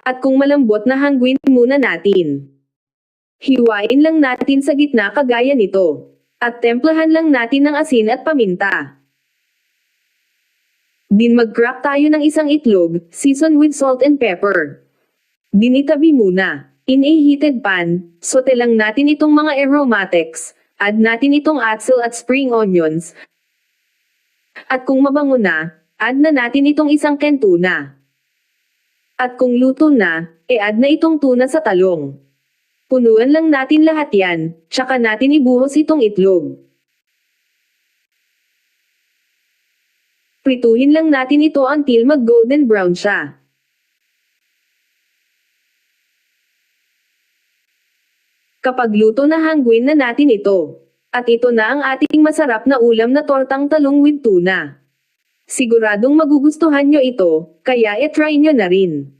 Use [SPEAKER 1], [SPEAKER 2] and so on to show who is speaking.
[SPEAKER 1] At kung malambot na hangguin muna natin. Hiwain lang natin sa gitna kagaya nito. At templahan lang natin ng asin at paminta. Din mag-crack tayo ng isang itlog, season with salt and pepper. Dinitabi muna. In a heated pan, saute lang natin itong mga aromatics. Add natin itong atzel at spring onions. At kung mabango na, add na natin itong isang can tuna. At kung luto na, add na itong tuna sa talong. Punuan lang natin lahat yan, tsaka natin ibuhos itong itlog. Prituhin lang natin ito until mag-golden brown siya. Kapag luto na hangguin na natin ito. At ito na ang ating masarap na ulam na tortang talong with tuna. Siguradong magugustuhan nyo ito, kaya i-try nyo na rin.